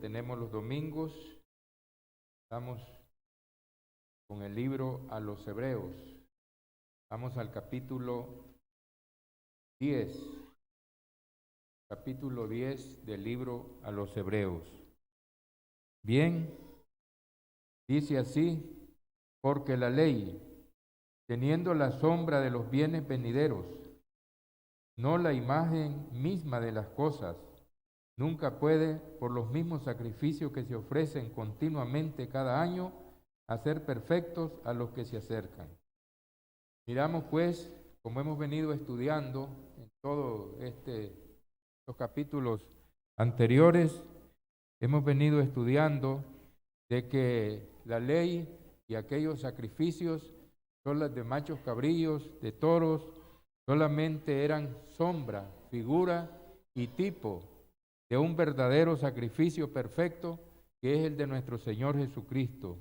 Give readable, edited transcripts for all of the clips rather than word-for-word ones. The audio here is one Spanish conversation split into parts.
tenemos los domingos. Estamos con el libro a los Hebreos. Vamos al capítulo 10. Capítulo 10 del libro a los Hebreos. Bien, dice así: porque la ley, teniendo la sombra de los bienes venideros, no la imagen misma de las cosas, nunca puede, por los mismos sacrificios que se ofrecen continuamente cada año, hacer perfectos a los que se acercan. Miramos pues, como hemos venido estudiando en todos estos capítulos anteriores, hemos venido estudiando de que la ley y aquellos sacrificios, son las de machos cabríos, de toros, solamente eran sombra, figura y tipo de un verdadero sacrificio perfecto, que es el de nuestro Señor Jesucristo.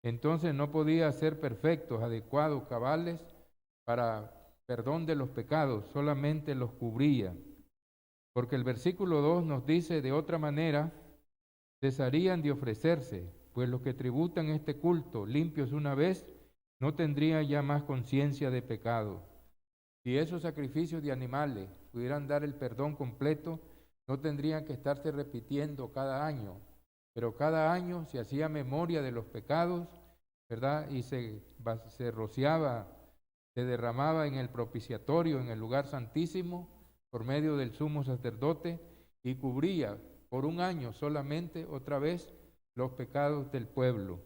Entonces no podía ser perfectos, adecuados, cabales para perdón de los pecados, solamente los cubría. Porque el versículo 2 nos dice: de otra manera cesarían de ofrecerse, pues los que tributan este culto, limpios una vez, no tendrían ya más conciencia de pecado. Si esos sacrificios de animales pudieran dar el perdón completo, no tendrían que estarse repitiendo cada año, pero cada año se hacía memoria de los pecados, ¿verdad? Y se rociaba, se derramaba en el propiciatorio, en el lugar santísimo, por medio del sumo sacerdote, y cubría por un año solamente, otra vez, los pecados del pueblo.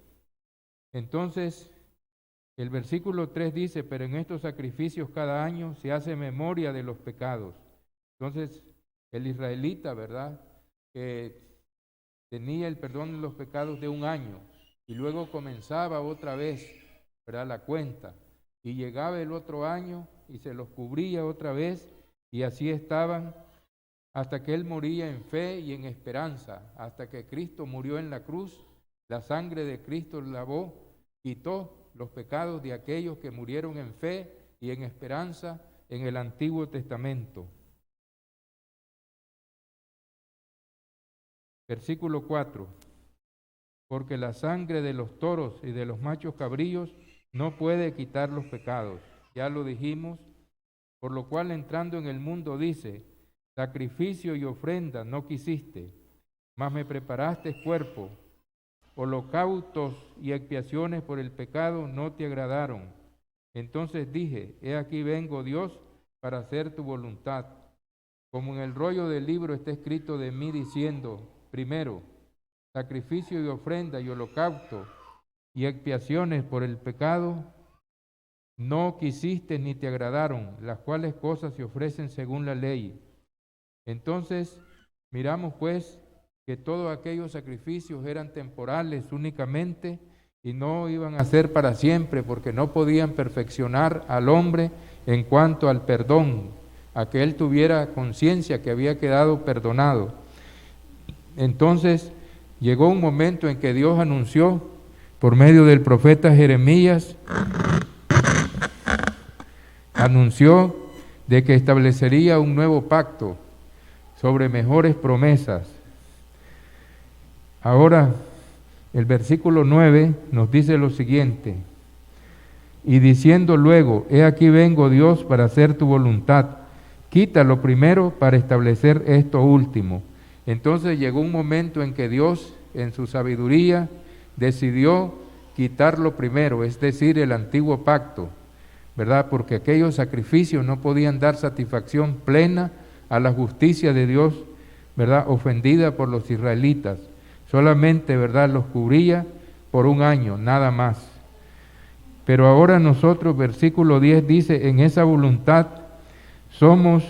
Entonces, el versículo 3 dice: pero en estos sacrificios cada año se hace memoria de los pecados. Entonces, el israelita, ¿verdad?, que tenía el perdón de los pecados de un año, y luego comenzaba otra vez, ¿verdad?, la cuenta, y llegaba el otro año y se los cubría otra vez, y así estaban hasta que él moría en fe y en esperanza, hasta que Cristo murió en la cruz. La sangre de Cristo lavó, quitó los pecados de aquellos que murieron en fe y en esperanza en el Antiguo Testamento. Versículo 4: porque la sangre de los toros y de los machos cabríos no puede quitar los pecados. Ya lo dijimos, por lo cual entrando en el mundo dice: sacrificio y ofrenda no quisiste, mas me preparaste cuerpo. Holocaustos y expiaciones por el pecado no te agradaron. Entonces dije: he aquí vengo, Dios, para hacer tu voluntad. Como en el rollo del libro está escrito de mí, diciendo: primero, sacrificio y ofrenda y holocausto y expiaciones por el pecado no quisiste ni te agradaron, las cuales cosas se ofrecen según la ley. Entonces miramos pues que todos aquellos sacrificios eran temporales únicamente y no iban a ser para siempre, porque no podían perfeccionar al hombre en cuanto al perdón, a que él tuviera conciencia que había quedado perdonado. Entonces llegó un momento en que Dios anunció por medio del profeta Jeremías, anunció de que establecería un nuevo pacto sobre mejores promesas. Ahora, el versículo 9 nos dice lo siguiente: y diciendo luego: he aquí vengo, Dios, para hacer tu voluntad, quita lo primero para establecer esto último. Entonces llegó un momento en que Dios, en su sabiduría, decidió quitar lo primero, es decir, el antiguo pacto, ¿verdad? Porque aquellos sacrificios no podían dar satisfacción plena a la justicia de Dios, ¿verdad?, ofendida por los israelitas. Solamente, ¿verdad?, los cubría por un año, nada más. Pero ahora nosotros, versículo 10 dice: en esa voluntad somos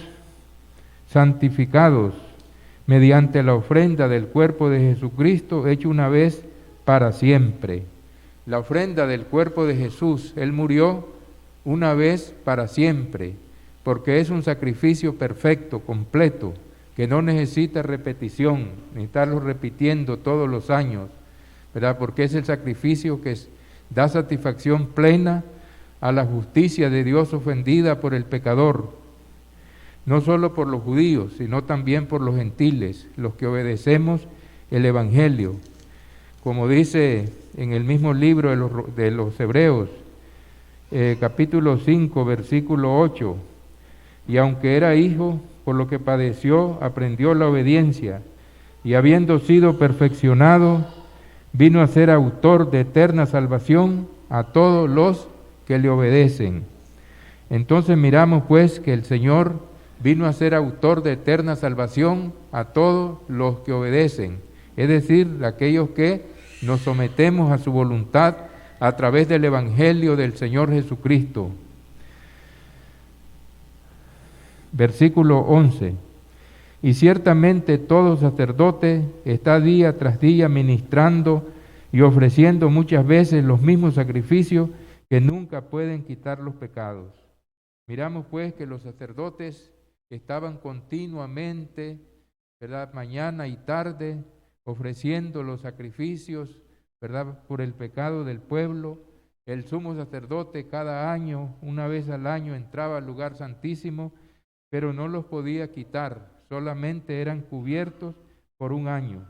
santificados mediante la ofrenda del cuerpo de Jesucristo, hecho una vez para siempre. La ofrenda del cuerpo de Jesús, Él murió una vez para siempre, porque es un sacrificio perfecto, completo, que no necesita repetición, ni estarlo repitiendo todos los años, ¿verdad? Porque es el sacrificio que da satisfacción plena a la justicia de Dios ofendida por el pecador, no solo por los judíos, sino también por los gentiles, los que obedecemos el Evangelio. Como dice en el mismo libro de los Hebreos, capítulo 5, versículo 8, y aunque era hijo, por lo que padeció, aprendió la obediencia, y habiendo sido perfeccionado, vino a ser autor de eterna salvación a todos los que le obedecen. Entonces miramos pues que el Señor vino a ser autor de eterna salvación a todos los que obedecen, es decir, aquellos que nos sometemos a su voluntad a través del Evangelio del Señor Jesucristo. Versículo 11. Y ciertamente todo sacerdote está día tras día ministrando y ofreciendo muchas veces los mismos sacrificios que nunca pueden quitar los pecados. Miramos pues que los sacerdotes estaban continuamente, ¿verdad?, mañana y tarde, ofreciendo los sacrificios, ¿verdad?, por el pecado del pueblo. El sumo sacerdote cada año, una vez al año, entraba al lugar santísimo, pero no los podía quitar, solamente eran cubiertos por un año.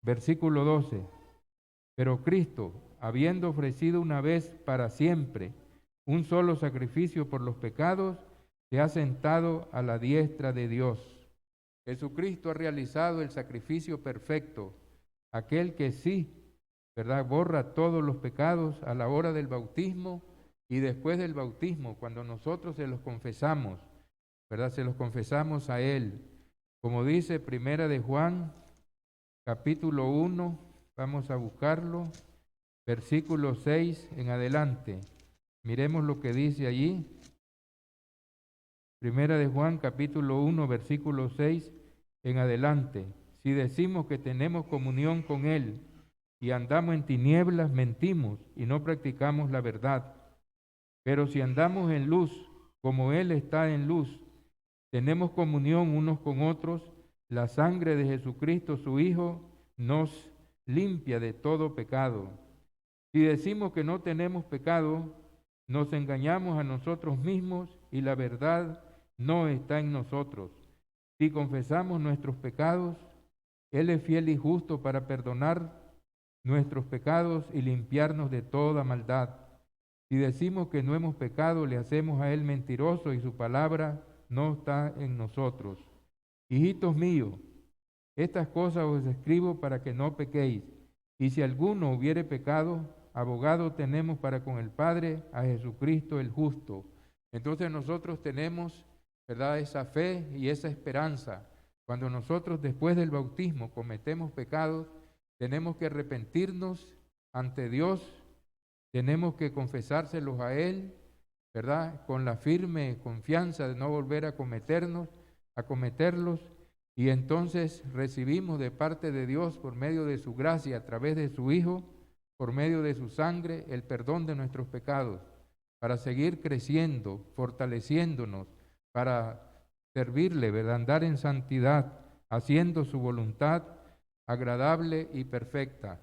Versículo 12. Pero Cristo, habiendo ofrecido una vez para siempre un solo sacrificio por los pecados, se ha sentado a la diestra de Dios. Jesucristo ha realizado el sacrificio perfecto, aquel que sí, ¿verdad?, borra todos los pecados a la hora del bautismo y después del bautismo, cuando nosotros se los confesamos, ¿verdad?, se los confesamos a Él. Como dice Primera de Juan, capítulo 1, vamos a buscarlo, versículo 6 en adelante. Miremos lo que dice allí. Primera de Juan, capítulo 1, versículo 6 en adelante. Si decimos que tenemos comunión con Él y andamos en tinieblas, mentimos y no practicamos la verdad. Pero si andamos en luz, como Él está en luz, tenemos comunión unos con otros, la sangre de Jesucristo, su Hijo, nos limpia de todo pecado. Si decimos que no tenemos pecado, nos engañamos a nosotros mismos y la verdad no está en nosotros. Si confesamos nuestros pecados, Él es fiel y justo para perdonar nuestros pecados y limpiarnos de toda maldad. Si decimos que no hemos pecado, le hacemos a Él mentiroso y su palabra no está en nosotros. Hijitos míos, estas cosas os escribo para que no pequéis. Y si alguno hubiere pecado, abogado tenemos para con el Padre a Jesucristo el justo. Entonces nosotros tenemos, ¿verdad?, esa fe y esa esperanza. Cuando nosotros después del bautismo cometemos pecados, tenemos que arrepentirnos ante Dios, tenemos que confesárselos a Él, ¿verdad?, con la firme confianza de no volver a cometerlos, y entonces recibimos de parte de Dios, por medio de su gracia, a través de su Hijo, por medio de su sangre, el perdón de nuestros pecados, para seguir creciendo, fortaleciéndonos, para servirle, ¿verdad?, andar en santidad, haciendo su voluntad agradable y perfecta.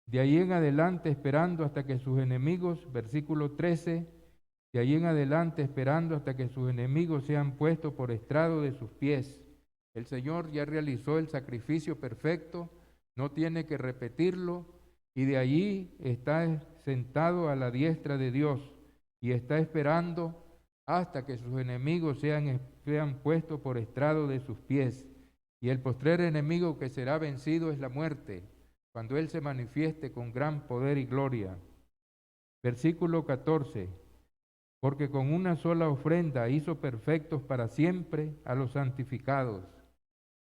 De ahí en adelante esperando hasta que sus enemigos, versículo 13, de ahí en adelante esperando hasta que sus enemigos sean puestos por estrado de sus pies. El Señor ya realizó el sacrificio perfecto, no tiene que repetirlo, y de allí está sentado a la diestra de Dios y está esperando hasta que sus enemigos sean puestos por estrado de sus pies. Y el postrer enemigo que será vencido es la muerte, cuando Él se manifieste con gran poder y gloria. Versículo 14. Porque con una sola ofrenda hizo perfectos para siempre a los santificados.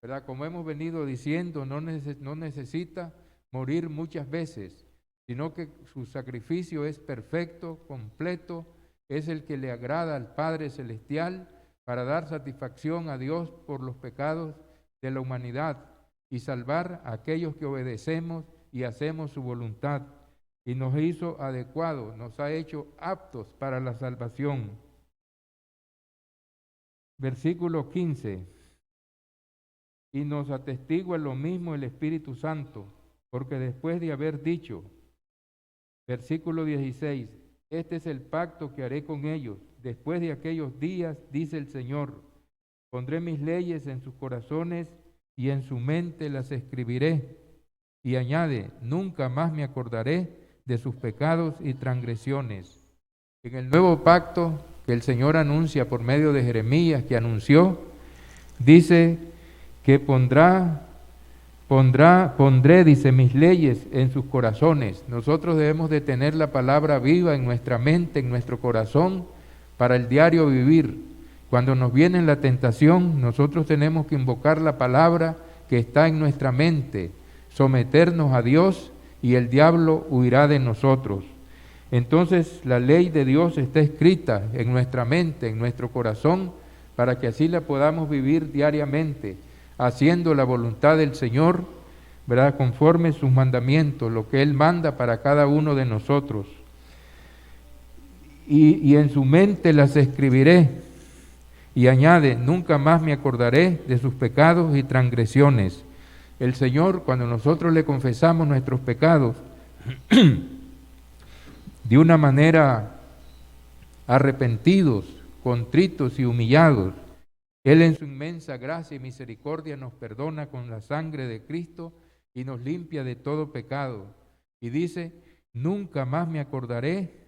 ¿Verdad? Como hemos venido diciendo, no necesita morir muchas veces, sino que su sacrificio es perfecto, completo, es el que le agrada al Padre Celestial para dar satisfacción a Dios por los pecados de la humanidad y salvar a aquellos que obedecemos y hacemos su voluntad. Y nos hizo adecuados, nos ha hecho aptos para la salvación. Versículo 15. Y nos atestigua lo mismo el Espíritu Santo, porque después de haber dicho, versículo 16, este es el pacto que haré con ellos, después de aquellos días, dice el Señor, pondré mis leyes en sus corazones y en su mente las escribiré. Y añade, nunca más me acordaré de sus pecados y transgresiones. En el nuevo pacto que el Señor anuncia por medio de Jeremías, que anunció, dice que pondré, dice, mis leyes en sus corazones. Nosotros debemos de tener la palabra viva en nuestra mente, en nuestro corazón, para el diario vivir. Cuando nos viene la tentación, nosotros tenemos que invocar la palabra que está en nuestra mente, someternos a Dios y el diablo huirá de nosotros. Entonces la ley de Dios está escrita en nuestra mente, en nuestro corazón, para que así la podamos vivir diariamente, haciendo la voluntad del Señor, ¿verdad? Conforme sus mandamientos, lo que Él manda para cada uno de nosotros. Y en su mente las escribiré. Y añade, nunca más me acordaré de sus pecados y transgresiones. El Señor, cuando nosotros le confesamos nuestros pecados, de una manera arrepentidos, contritos y humillados, Él en su inmensa gracia y misericordia nos perdona con la sangre de Cristo y nos limpia de todo pecado. Y dice, nunca más me acordaré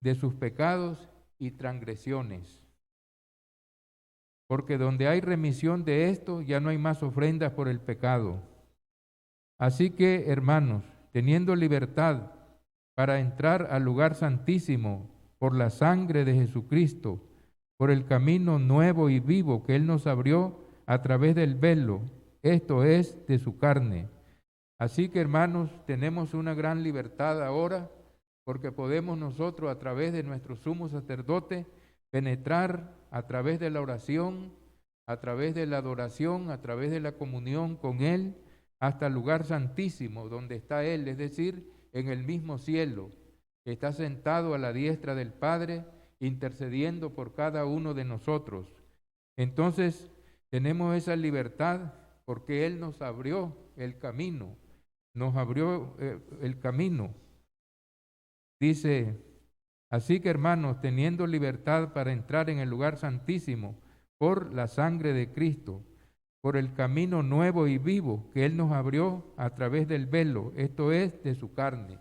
de sus pecados y transgresiones. Porque donde hay remisión de esto, ya no hay más ofrendas por el pecado. Así que, hermanos, teniendo libertad para entrar al lugar santísimo por la sangre de Jesucristo, por el camino nuevo y vivo que Él nos abrió a través del velo, esto es, de su carne. Así que, hermanos, tenemos una gran libertad ahora, porque podemos nosotros a través de nuestro sumo sacerdote penetrar a través de la oración, a través de la adoración, a través de la comunión con Él, hasta el lugar santísimo donde está Él, es decir, en el mismo cielo, que está sentado a la diestra del Padre, intercediendo por cada uno de nosotros. Entonces, tenemos esa libertad porque Él nos abrió el camino, el camino. Dice, así que hermanos, teniendo libertad para entrar en el lugar santísimo por la sangre de Cristo, por el camino nuevo y vivo que Él nos abrió a través del velo, esto es, de su carne.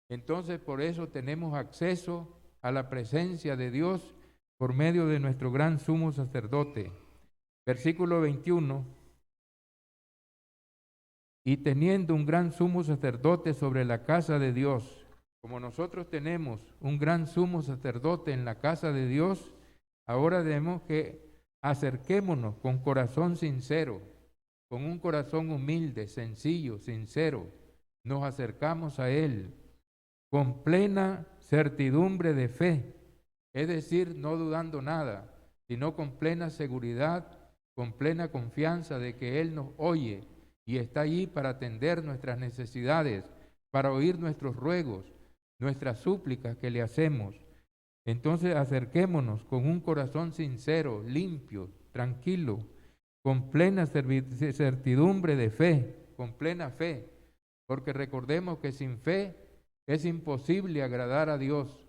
Entonces, por eso tenemos acceso a la presencia de Dios por medio de nuestro gran sumo sacerdote. Versículo 21. Y teniendo un gran sumo sacerdote sobre la casa de Dios, como nosotros tenemos un gran sumo sacerdote en la casa de Dios, ahora debemos que acerquémonos con corazón sincero, con un corazón humilde, sencillo, sincero. Nos acercamos a Él con plena certidumbre de fe, es decir, no dudando nada, sino con plena seguridad, con plena confianza de que Él nos oye y está allí para atender nuestras necesidades, para oír nuestros ruegos, nuestras súplicas que le hacemos. Entonces acerquémonos con un corazón sincero, limpio, tranquilo, con plena certidumbre de fe, con plena fe, porque recordemos que sin fe es imposible agradar a Dios,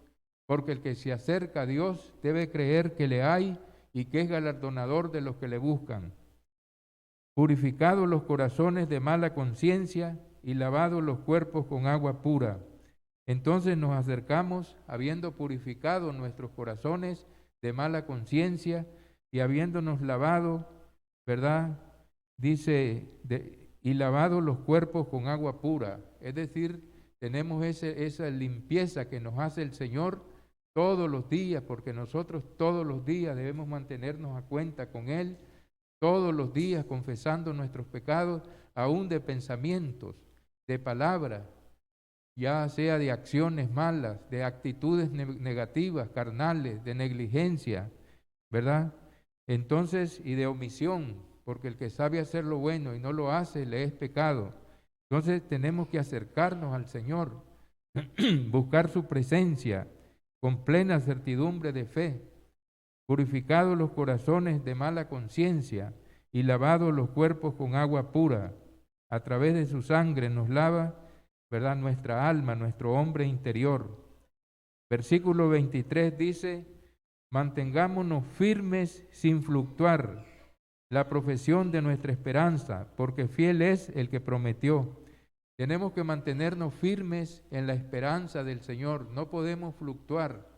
porque el que se acerca a Dios debe creer que le hay y que es galardonador de los que le buscan. Purificados los corazones de mala conciencia y lavados los cuerpos con agua pura. Entonces nos acercamos habiendo purificado nuestros corazones de mala conciencia y habiéndonos lavado, ¿verdad? Dice, y lavado los cuerpos con agua pura. Es decir, tenemos esa limpieza que nos hace el Señor todos los días, porque nosotros todos los días debemos mantenernos a cuenta con Él, todos los días confesando nuestros pecados, aún de pensamientos, de palabras, ya sea de acciones malas, de actitudes negativas, carnales, de negligencia, ¿verdad? Entonces, y de omisión, porque el que sabe hacer lo bueno y no lo hace, le es pecado. Entonces tenemos que acercarnos al Señor, buscar su presencia con plena certidumbre de fe, purificados los corazones de mala conciencia y lavados los cuerpos con agua pura. A través de su sangre nos lava, ¿verdad?, nuestra alma, nuestro hombre interior. Versículo 23 dice, mantengámonos firmes sin fluctuar la profesión de nuestra esperanza, porque fiel es el que prometió. Tenemos que mantenernos firmes en la esperanza del Señor. No podemos fluctuar,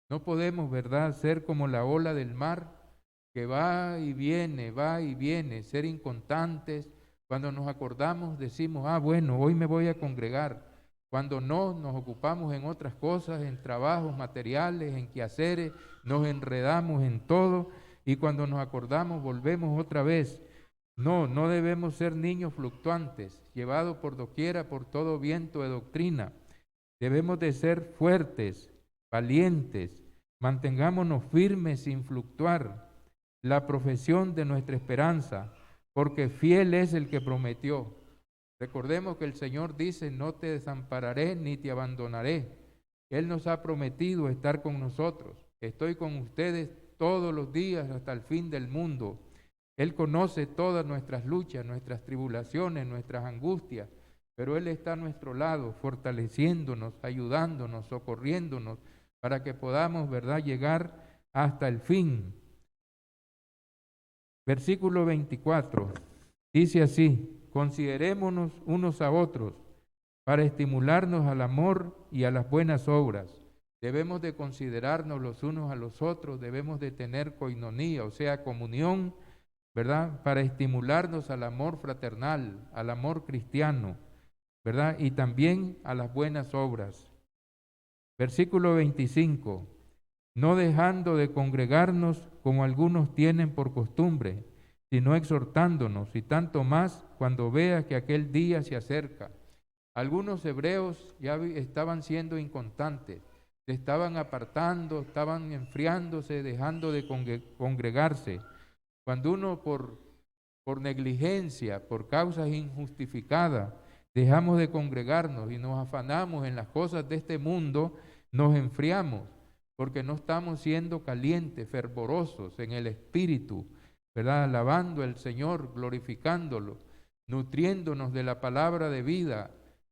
no podemos, ¿verdad?, ser como la ola del mar que va y viene, ser inconstantes. Cuando nos acordamos decimos, bueno, hoy me voy a congregar. Cuando no, nos ocupamos en otras cosas, en trabajos materiales, en quehaceres, nos enredamos en todo y cuando nos acordamos volvemos otra vez. No, no debemos ser niños fluctuantes, llevados por doquiera por todo viento de doctrina. Debemos de ser fuertes, valientes, mantengámonos firmes sin fluctuar la profesión de nuestra esperanza, porque fiel es el que prometió. Recordemos que el Señor dice, no te desampararé ni te abandonaré. Él nos ha prometido estar con nosotros. Estoy con ustedes todos los días hasta el fin del mundo. Él conoce todas nuestras luchas, nuestras tribulaciones, nuestras angustias, pero Él está a nuestro lado, fortaleciéndonos, ayudándonos, socorriéndonos, para que podamos, ¿verdad?, llegar hasta el fin. Versículo 24, dice así, considerémonos unos a otros para estimularnos al amor y a las buenas obras. Debemos de considerarnos los unos a los otros, debemos de tener coinonía, o sea, comunión, ¿verdad?, para estimularnos al amor fraternal, al amor cristiano, ¿verdad?, y también a las buenas obras. Versículo 25, no dejando de congregarnos como algunos tienen por costumbre, sino exhortándonos, y tanto más cuando veas que aquel día se acerca. Algunos hebreos ya estaban siendo inconstantes, se estaban apartando, estaban enfriándose, dejando de congregarse. Cuando uno por negligencia, por causas injustificadas, dejamos de congregarnos y nos afanamos en las cosas de este mundo, nos enfriamos, porque no estamos siendo calientes, fervorosos en el espíritu, ¿verdad?, alabando al Señor, glorificándolo, nutriéndonos de la palabra de vida,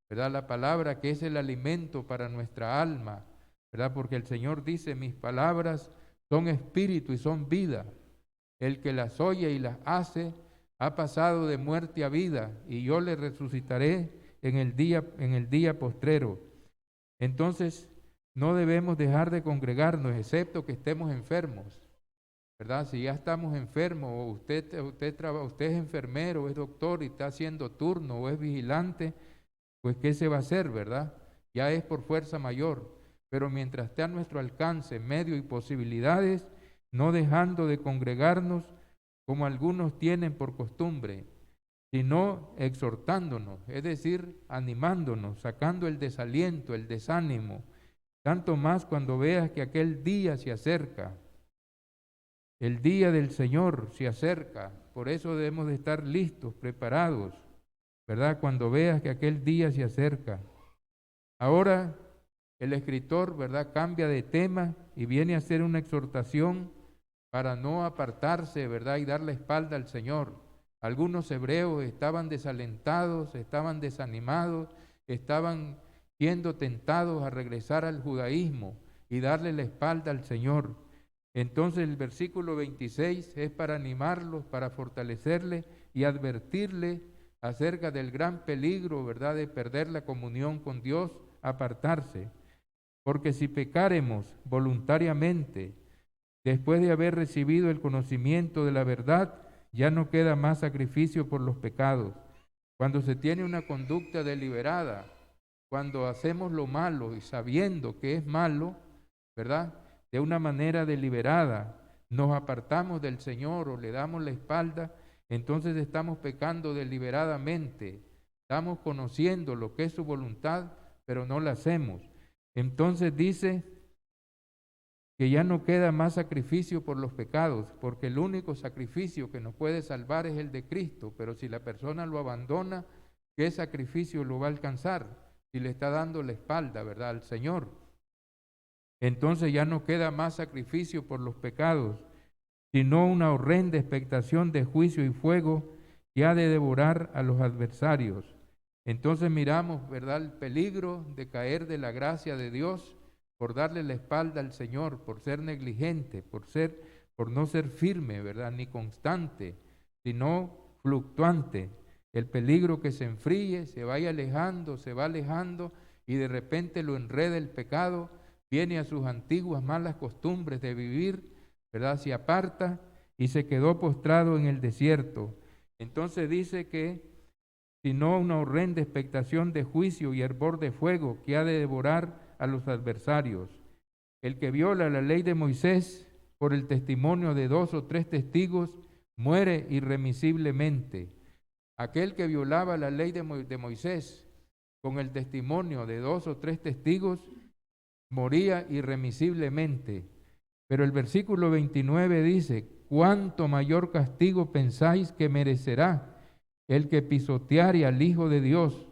¿verdad?, la palabra que es el alimento para nuestra alma, ¿verdad?, porque el Señor dice, mis palabras son espíritu y son vida. El que las oye y las hace ha pasado de muerte a vida, y yo le resucitaré en el día postrero. Entonces, no debemos dejar de congregarnos, excepto que estemos enfermos, ¿verdad? Si ya estamos enfermos, o usted es enfermero, o es doctor y está haciendo turno, o es vigilante, pues ¿qué se va a hacer, verdad? Ya es por fuerza mayor. Pero mientras esté a nuestro alcance, medio y posibilidades, no dejando de congregarnos como algunos tienen por costumbre, sino exhortándonos, es decir, animándonos, sacando el desaliento, el desánimo, tanto más cuando veas que aquel día se acerca. El día del Señor se acerca, por eso debemos de estar listos, preparados, ¿verdad? Cuando veas que aquel día se acerca. Ahora el escritor, ¿verdad?, cambia de tema y viene a hacer una exhortación para no apartarse, ¿verdad?, y dar la espalda al Señor. Algunos hebreos estaban desalentados, estaban desanimados, estaban siendo tentados a regresar al judaísmo y darle la espalda al Señor. Entonces el versículo 26 es para animarlos, para fortalecerles y advertirles acerca del gran peligro, ¿verdad?, de perder la comunión con Dios, apartarse. Porque si pecáremos voluntariamente, después de haber recibido el conocimiento de la verdad, ya no queda más sacrificio por los pecados. Cuando se tiene una conducta deliberada, cuando hacemos lo malo y sabiendo que es malo, ¿verdad?, de una manera deliberada, nos apartamos del Señor o le damos la espalda, entonces estamos pecando deliberadamente, estamos conociendo lo que es su voluntad, pero no la hacemos. Entonces dice que ya no queda más sacrificio por los pecados, porque el único sacrificio que nos puede salvar es el de Cristo, pero si la persona lo abandona, ¿qué sacrificio lo va a alcanzar? Si le está dando la espalda, ¿verdad?, al Señor. Entonces ya no queda más sacrificio por los pecados, sino una horrenda expectación de juicio y fuego que ha de devorar a los adversarios. Entonces miramos, ¿verdad?, el peligro de caer de la gracia de Dios, por darle la espalda al Señor, por ser negligente, por no ser firme, ¿verdad? Ni constante, sino fluctuante. El peligro que se enfríe, se vaya alejando, se va alejando y de repente lo enreda el pecado, viene a sus antiguas malas costumbres de vivir, ¿verdad? Se aparta y se quedó postrado en el desierto. Entonces dice que sino una horrenda expectación de juicio y hervor de fuego que ha de devorar a los adversarios. El que viola la ley de Moisés por el testimonio de 2 o 3 testigos muere irremisiblemente. Aquel que violaba la ley de Moisés con el testimonio de 2 o 3 testigos moría irremisiblemente. Pero el versículo 29 dice: ¿cuánto mayor castigo pensáis que merecerá el que pisoteare al Hijo de Dios,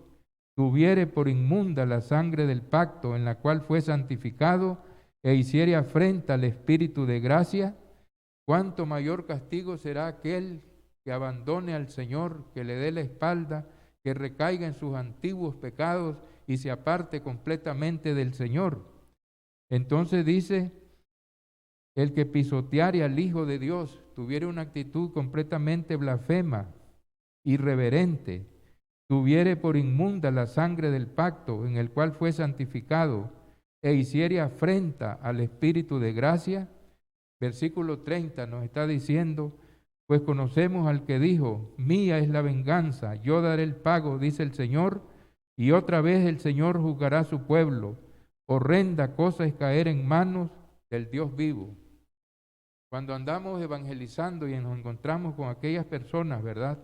tuviere por inmunda la sangre del pacto en la cual fue santificado e hiciere afrenta al Espíritu de gracia? ¿Cuánto mayor castigo será aquel que abandone al Señor, que le dé la espalda, que recaiga en sus antiguos pecados y se aparte completamente del Señor? Entonces dice: el que pisoteare al Hijo de Dios, tuviera una actitud completamente blasfema, irreverente, tuviere por inmunda la sangre del pacto en el cual fue santificado e hiciere afrenta al Espíritu de gracia. Versículo 30 nos está diciendo: pues conocemos al que dijo: mía es la venganza, yo daré el pago, dice el Señor, y otra vez el Señor juzgará a su pueblo. Horrenda cosa es caer en manos del Dios vivo. Cuando andamos evangelizando y nos encontramos con aquellas personas, ¿verdad?,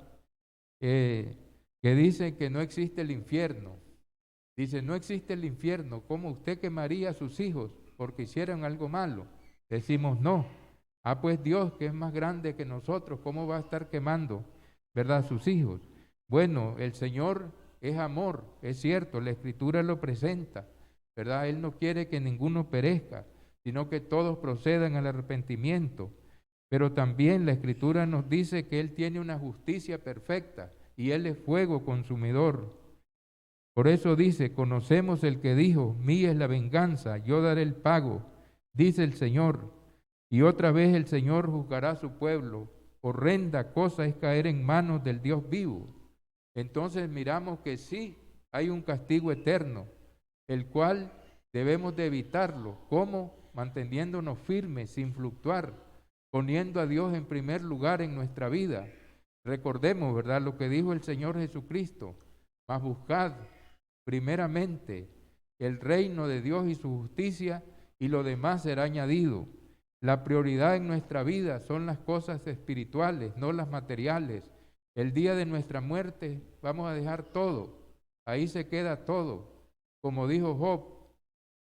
que dicen que no existe el infierno. Dice: no existe el infierno, ¿cómo usted quemaría a sus hijos porque hicieron algo malo? Decimos: no. Pues Dios, que es más grande que nosotros, ¿cómo va a estar quemando, verdad, a sus hijos? Bueno, el Señor es amor, es cierto, la Escritura lo presenta, ¿verdad? Él no quiere que ninguno perezca, sino que todos procedan al arrepentimiento. Pero también la Escritura nos dice que Él tiene una justicia perfecta y Él es fuego consumidor. Por eso dice: conocemos el que dijo: mía es la venganza, yo daré el pago, dice el Señor. Y otra vez el Señor juzgará a su pueblo. Horrenda cosa es caer en manos del Dios vivo. Entonces miramos que sí hay un castigo eterno, el cual debemos de evitarlo. ¿Cómo? Manteniéndonos firmes, sin fluctuar, poniendo a Dios en primer lugar en nuestra vida. Recordemos, ¿verdad?, lo que dijo el Señor Jesucristo: mas buscad primeramente el reino de Dios y su justicia, y lo demás será añadido. La prioridad en nuestra vida son las cosas espirituales, no las materiales. El día de nuestra muerte vamos a dejar todo, ahí se queda todo. Como dijo Job,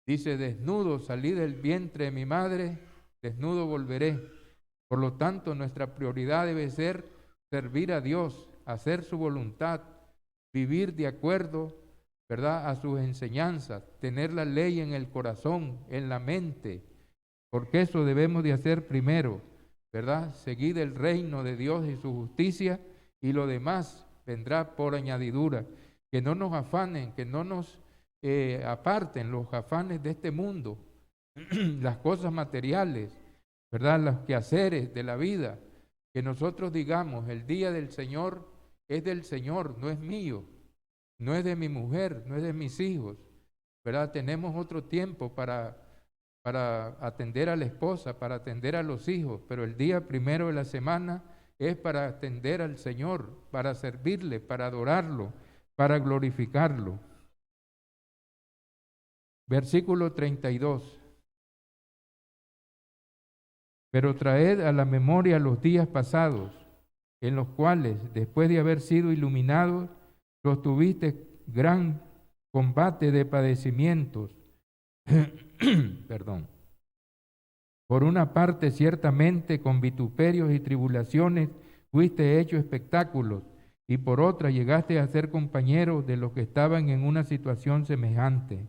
dice: desnudo salí del vientre de mi madre, desnudo volveré. Por lo tanto, nuestra prioridad debe ser servir a Dios, hacer su voluntad, vivir de acuerdo, ¿verdad?, a sus enseñanzas, tener la ley en el corazón, en la mente, porque eso debemos de hacer primero, ¿verdad? Seguir el reino de Dios y su justicia, y lo demás vendrá por añadidura. Que no nos afanen, que no nos aparten los afanes de este mundo, las cosas materiales, ¿verdad?, los quehaceres de la vida. Que nosotros digamos: el día del Señor es del Señor, no es mío, no es de mi mujer, no es de mis hijos, ¿verdad? Tenemos otro tiempo para atender a la esposa, para atender a los hijos, pero el día primero de la semana es para atender al Señor, para servirle, para adorarlo, para glorificarlo. Versículo 32. Pero traed a la memoria los días pasados, en los cuales, después de haber sido iluminados, sostuviste gran combate de padecimientos. Perdón. Por una parte, ciertamente, con vituperios y tribulaciones fuiste hecho espectáculos, y por otra llegaste a ser compañero de los que estaban en una situación semejante.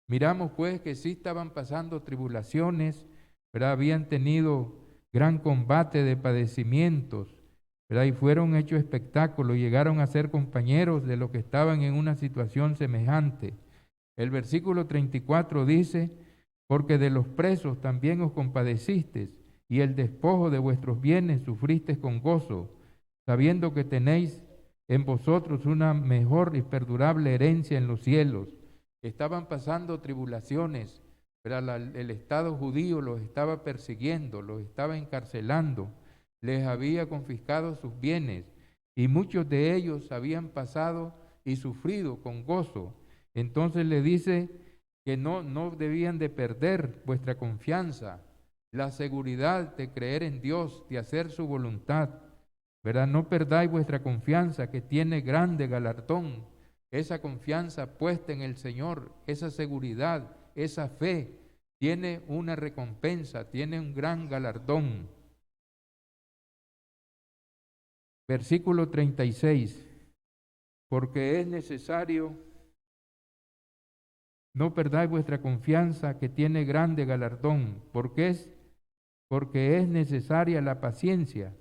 Miramos pues que sí estaban pasando tribulaciones, ¿verdad? Habían tenido gran combate de padecimientos, ¿verdad? Y fueron hechos espectáculos, llegaron a ser compañeros de los que estaban en una situación semejante. El versículo 34 dice: porque de los presos también os compadecisteis, y el despojo de vuestros bienes sufristeis con gozo, sabiendo que tenéis en vosotros una mejor y perdurable herencia en los cielos. Estaban pasando tribulaciones, pero el Estado judío los estaba persiguiendo, los estaba encarcelando, les había confiscado sus bienes, y muchos de ellos habían pasado y sufrido con gozo. Entonces le dice que no debían de perder vuestra confianza, la seguridad de creer en Dios, de hacer su voluntad, ¿verdad? No perdáis vuestra confianza, que tiene grande galardón. Esa confianza puesta en el Señor, esa seguridad, esa fe, tiene una recompensa, tiene un gran galardón. Versículo 36, porque es necesario, no perdáis vuestra confianza, que tiene grande galardón, porque es necesaria la paciencia,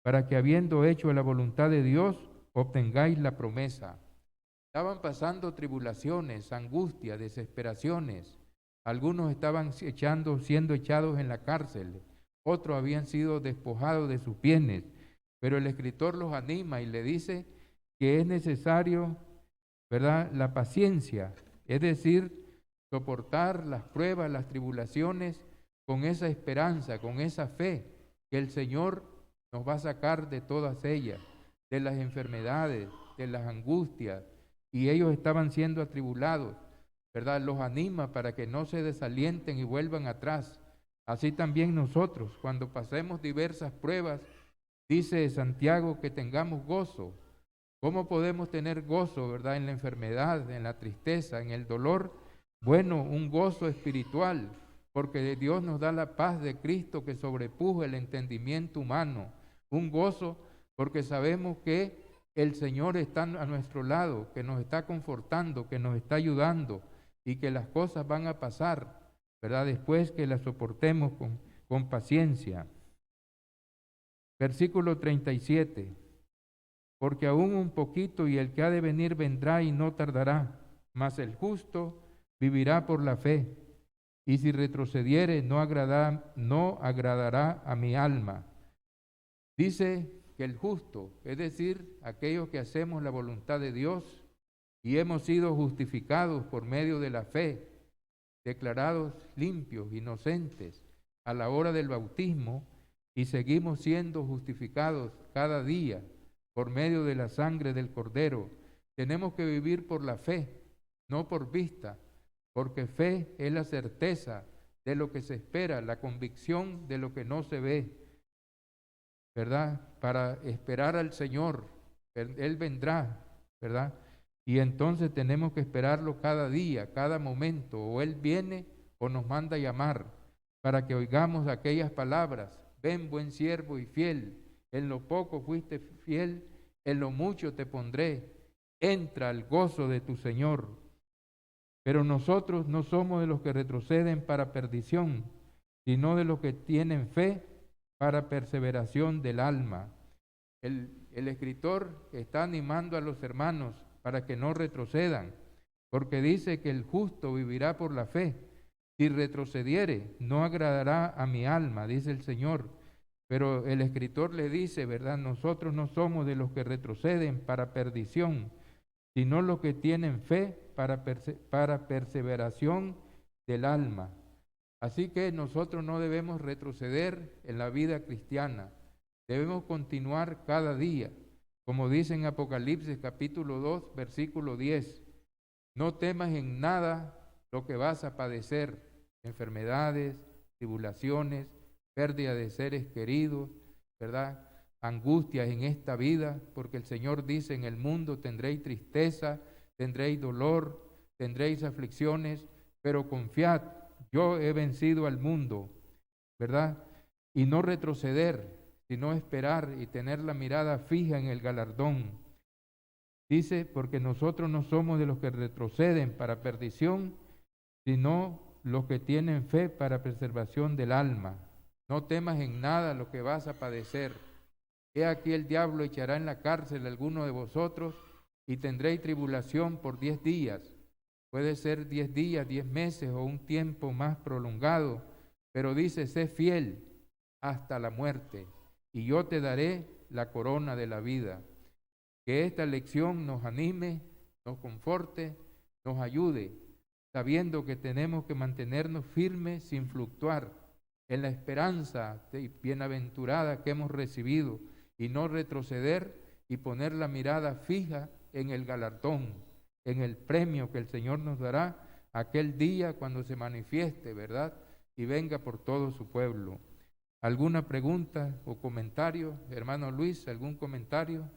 para que habiendo hecho la voluntad de Dios, obtengáis la promesa. Estaban pasando tribulaciones, angustias, desesperaciones. Algunos estaban siendo echados en la cárcel, otros habían sido despojados de sus bienes, pero el escritor los anima y le dice que es necesario, ¿verdad?, la paciencia, es decir, soportar las pruebas, las tribulaciones con esa esperanza, con esa fe, que el Señor nos va a sacar de todas ellas, de las enfermedades, de las angustias, y ellos estaban siendo atribulados, ¿verdad? Los anima para que no se desalienten y vuelvan atrás. Así también nosotros, cuando pasemos diversas pruebas, dice Santiago que tengamos gozo. ¿Cómo podemos tener gozo, verdad? En la enfermedad, en la tristeza, en el dolor. Bueno, un gozo espiritual, porque Dios nos da la paz de Cristo que sobrepuja el entendimiento humano. Un gozo porque sabemos que el Señor está a nuestro lado, que nos está confortando, que nos está ayudando y que las cosas van a pasar, ¿verdad? Después que las soportemos con paciencia. Versículo 37. Porque aún un poquito y el que ha de venir vendrá y no tardará, mas el justo vivirá por la fe. Y si retrocediere, no agradará a mi alma. Dice que el justo, es decir, aquellos que hacemos la voluntad de Dios y hemos sido justificados por medio de la fe, declarados limpios, inocentes a la hora del bautismo, y seguimos siendo justificados cada día por medio de la sangre del Cordero. Tenemos que vivir por la fe, no por vista, porque fe es la certeza de lo que se espera, la convicción de lo que no se ve, ¿verdad? Para esperar al Señor, Él vendrá, ¿verdad? Y entonces tenemos que esperarlo cada día, cada momento, o Él viene o nos manda a llamar, para que oigamos aquellas palabras: ven, buen siervo y fiel, en lo poco fuiste fiel, en lo mucho te pondré, entra al gozo de tu Señor. Pero nosotros no somos de los que retroceden para perdición, sino de los que tienen fe para perseveración del alma. El escritor está animando a los hermanos para que no retrocedan, porque dice que el justo vivirá por la fe. Si retrocediere, no agradará a mi alma, dice el Señor. Pero el escritor le dice, ¿verdad? Nosotros no somos de los que retroceden para perdición, sino los que tienen fe para perseveración del alma. Así que nosotros no debemos retroceder en la vida cristiana, debemos continuar cada día, como dice en Apocalipsis capítulo 2, versículo 10. No temas en nada lo que vas a padecer, enfermedades, tribulaciones, pérdida de seres queridos, ¿verdad? Angustias en esta vida, porque el Señor dice: en el mundo tendréis tristeza, tendréis dolor, tendréis aflicciones, pero confiad, yo he vencido al mundo, ¿verdad? Y no retroceder, sino esperar y tener la mirada fija en el galardón. Dice, porque nosotros no somos de los que retroceden para perdición, sino los que tienen fe para preservación del alma. No temas en nada lo que vas a padecer. He aquí el diablo echará en la cárcel a alguno de vosotros y tendréis tribulación por 10 días. Puede ser 10 días, 10 meses o un tiempo más prolongado, pero dice, sé fiel hasta la muerte y yo te daré la corona de la vida. Que esta lección nos anime, nos conforte, nos ayude, sabiendo que tenemos que mantenernos firmes sin fluctuar en la esperanza bienaventurada que hemos recibido y no retroceder y poner la mirada fija en el galardón, en el premio que el Señor nos dará aquel día cuando se manifieste, ¿verdad? Y venga por todo su pueblo. ¿Alguna pregunta o comentario? Hermano Luis, ¿algún comentario?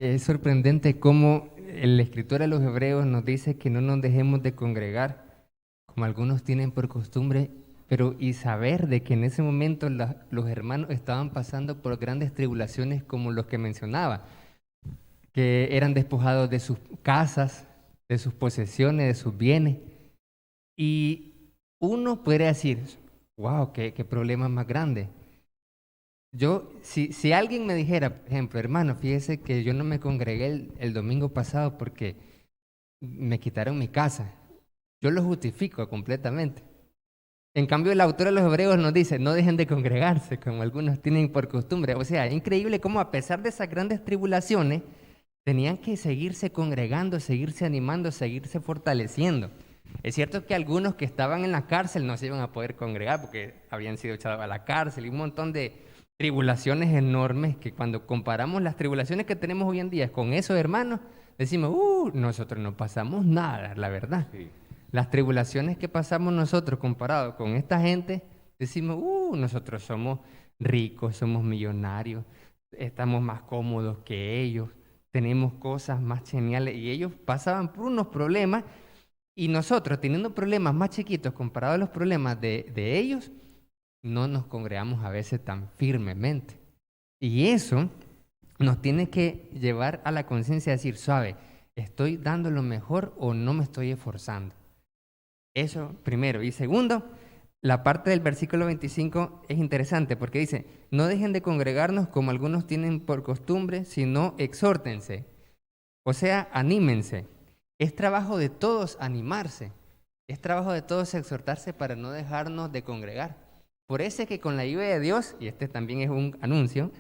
Es sorprendente cómo el escritor a los Hebreos nos dice que no nos dejemos de congregar, como algunos tienen por costumbre, pero y saber de que en ese momento los hermanos estaban pasando por grandes tribulaciones como los que mencionaba, que eran despojados de sus casas, de sus posesiones, de sus bienes. Y uno puede decir, wow, qué problema más grande. Si alguien me dijera, por ejemplo, hermano, fíjese que yo no me congregué el domingo pasado porque me quitaron mi casa, yo lo justifico completamente. En cambio, el autor de los Hebreos nos dice, no dejen de congregarse, como algunos tienen por costumbre. O sea, es increíble cómo a pesar de esas grandes tribulaciones, tenían que seguirse congregando, seguirse animando, seguirse fortaleciendo. Es cierto que algunos que estaban en la cárcel no se iban a poder congregar porque habían sido echados a la cárcel y un montón de tribulaciones enormes que cuando comparamos las tribulaciones que tenemos hoy en día con esos hermanos, decimos, nosotros no pasamos nada, la verdad. Sí. Las tribulaciones que pasamos nosotros comparado con esta gente, decimos, nosotros somos ricos, somos millonarios, estamos más cómodos que ellos, tenemos cosas más geniales y ellos pasaban por unos problemas y nosotros teniendo problemas más chiquitos comparados a los problemas de ellos, no nos congregamos a veces tan firmemente. Y eso nos tiene que llevar a la conciencia de decir, suave, ¿estoy dando lo mejor o no me estoy esforzando? Eso primero. Y segundo, la parte del versículo 25 es interesante porque dice, no dejen de congregarnos como algunos tienen por costumbre, sino exhórtense. O sea, anímense. Es trabajo de todos animarse. Es trabajo de todos exhortarse para no dejarnos de congregar. Por eso es que con la ayuda de Dios, y este también es un anuncio,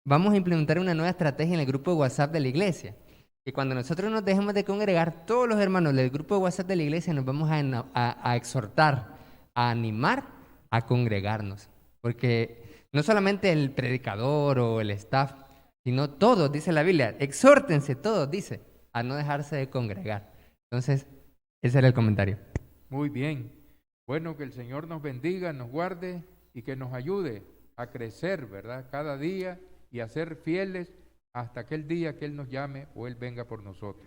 vamos a implementar una nueva estrategia en el grupo de WhatsApp de la iglesia. Y cuando nosotros nos dejemos de congregar, todos los hermanos del grupo de WhatsApp de la iglesia nos vamos a exhortar, a animar a congregarnos. Porque no solamente el predicador o el staff, sino todos, dice la Biblia, exhórtense todos, dice, a no dejarse de congregar. Entonces, ese era el comentario. Muy bien. Bueno, que el Señor nos bendiga, nos guarde y que nos ayude a crecer, ¿verdad? Cada día y a ser fieles hasta aquel día que Él nos llame o Él venga por nosotros.